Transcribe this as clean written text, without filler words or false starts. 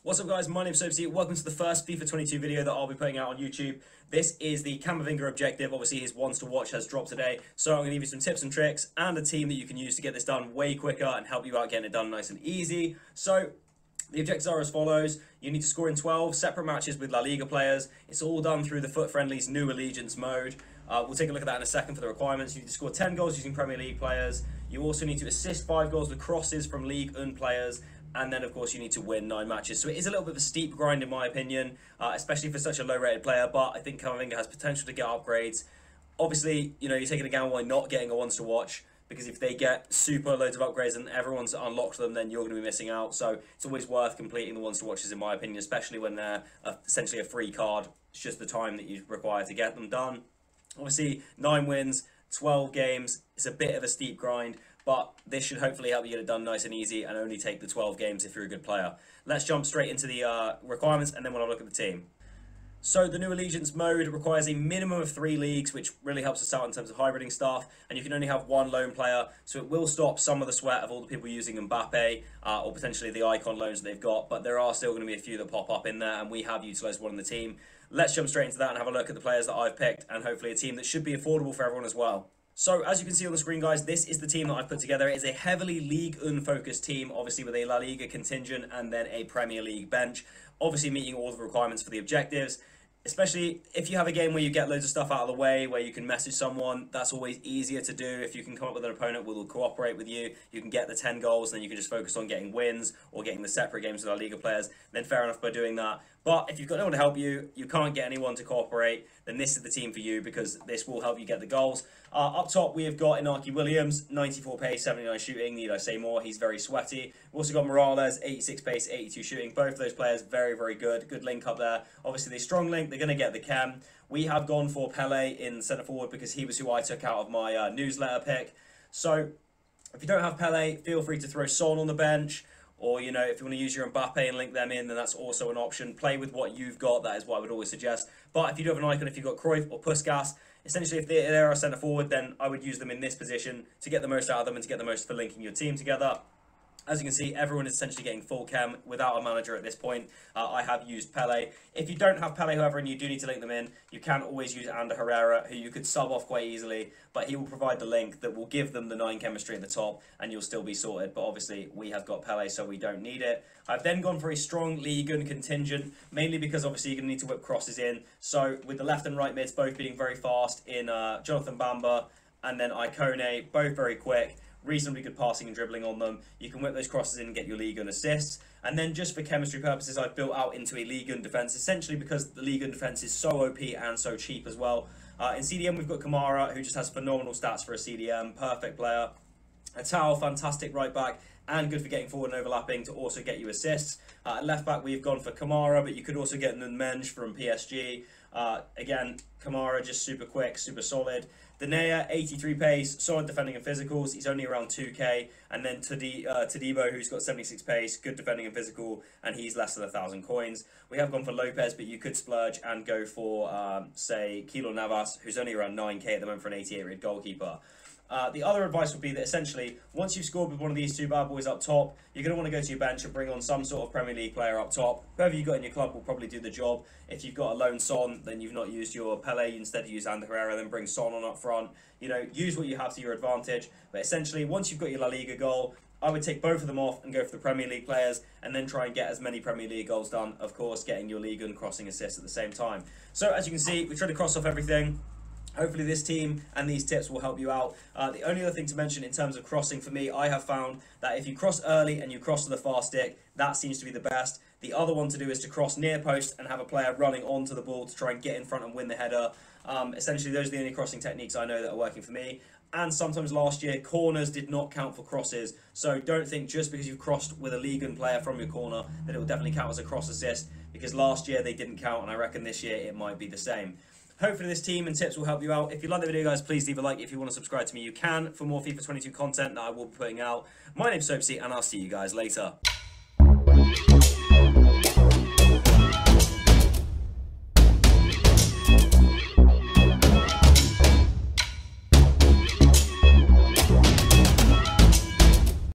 What's up guys, my name's Soapsy. Welcome to the first FIFA 22 video that I'll be putting out on YouTube. This is the Camavinga Objective. Obviously his ones to watch has dropped today, so I'm going to give you some tips and tricks and a team that you can use to get this done way quicker and help you out getting it done nice and easy. So the objectives are as follows. You need to score in 12 separate matches with La Liga players. It's all done through the Foot Friendly's new Allegiance mode. We'll take a look at that in a second for the requirements. You need to score 10 goals using Premier League players. You also need to assist 5 goals with crosses from Ligue 1 players. And then, of course, you need to win 9 matches. So it is a little bit of a steep grind, in my opinion, especially for such a low-rated player. But I think Camavinga has potential to get upgrades. Obviously, you know, you're taking a gamble by not getting a ones to watch, because if they get super loads of upgrades and everyone's unlocked them, then you're going to be missing out. So it's always worth completing the ones to watches, in my opinion, especially when they're essentially a free card. It's just the time that you require to get them done. Obviously, 9 wins, 12 games. It's a bit of a steep grind, but this should hopefully help you get it done nice and easy and only take the 12 games if you're a good player. Let's jump straight into the requirements and then we'll have a look at the team. So the new Allegiance mode requires a minimum of 3 leagues, which really helps us out in terms of hybriding stuff, and you can only have 1 loan player, so it will stop some of the sweat of all the people using Mbappe or potentially the icon loans that they've got, but there are still going to be a few that pop up in there, and we have utilised one in the team. Let's jump straight into that and have a look at the players that I've picked, and hopefully a team that should be affordable for everyone as well. So, as you can see on the screen, guys, this is the team that I've put together. It is a heavily Ligue 1 focused team, obviously with a La Liga contingent and then a Premier League bench, obviously meeting all the requirements for the objectives. Especially if you have a game where you get loads of stuff out of the way, where you can message someone, that's always easier to do. If you can come up with an opponent who will cooperate with you, you can get the 10 goals, then you can just focus on getting wins or getting the separate games with our Liga players, then fair enough by doing that. But if you've got no one to help you, you can't get anyone to cooperate, then this is the team for you because this will help you get the goals. Up top, we have got Inaki Williams, 94 pace, 79 shooting. Need I say more? He's very sweaty. We've also got Morales, 86 pace, 82 shooting. Both of those players very, very good. Good link up there. Obviously, they strong link. They're going to get the chem. We have gone for Pele in centre forward because he was who I took out of my newsletter pick. So if you don't have Pele, feel free to throw Son on the bench. Or, you know, if you want to use your Mbappe and link them in, then that's also an option. Play with what you've got. That is what I would always suggest. But if you do have an icon, if you've got Cruyff or Puskas, essentially if they're a centre forward, then I would use them in this position to get the most out of them and to get the most for linking your team together. As you can see, everyone is essentially getting full chem without a manager at this point. I have used Pele. If you don't have Pele, however, and you do need to link them in, you can always use Ander Herrera, who you could sub off quite easily, but he will provide the link that will give them the 9 chemistry at the top, and you'll still be sorted. But obviously, we have got Pele, so we don't need it. I've then gone for a strong Ligue 1 contingent, mainly because obviously you're going to need to whip crosses in. So with the left and right mids both being very fast in Jonathan Bamba and then Icone, both very quick. Reasonably good passing and dribbling on them. You can whip those crosses in and get your Ligue 1 assists. And then just for chemistry purposes, I've built out into a Ligue 1 defence, essentially because the Ligue 1 defence is so OP and so cheap as well. In CDM, we've got Kamara, who just has phenomenal stats for a CDM, perfect player. Atal, fantastic right back, and good for getting forward and overlapping to also get you assists. At left back, we've gone for Kamara, but you could also get Nunmenj from PSG. Again, Kamara just super quick, super solid. Danea, 83 pace, solid defending and physicals. He's only around 2k. And then Todibo, who's got 76 pace, good defending and physical, and he's less than 1,000 coins. We have gone for Lopez, but you could splurge and go for, say, Keylor Navas, who's only around 9k at the moment for an 88 rated goalkeeper. The other advice would be that essentially, once you've scored with one of these 2 bad boys up top, you're going to want to go to your bench and bring on some sort of Premier League player up top. Whoever you've got in your club will probably do the job. If you've got a lone Son, then you've not used your Pele, you instead use Ander Herrera, then bring Son on up front. You know, use what you have to your advantage. But essentially, once you've got your La Liga goal, I would take both of them off and go for the Premier League players and then try and get as many Premier League goals done, of course, getting your Ligue 1 crossing assists at the same time. So, as you can see, we try to cross off everything. Hopefully this team and these tips will help you out. The only other thing to mention in terms of crossing for me, I have found that if you cross early and you cross to the far stick, that seems to be the best. The other one to do is to cross near post and have a player running onto the ball to try and get in front and win the header. Essentially, those are the only crossing techniques I know that are working for me. And sometimes last year, corners did not count for crosses. So don't think just because you've crossed with a Ligue 1 player from your corner that it will definitely count as a cross assist, because last year they didn't count, and I reckon this year it might be the same. Hopefully this team and tips will help you out. If you like the video, guys, please leave a like. If you want to subscribe to me, you can for more FIFA 22 content that I will be putting out. My name's Soapsy, and I'll see you guys later.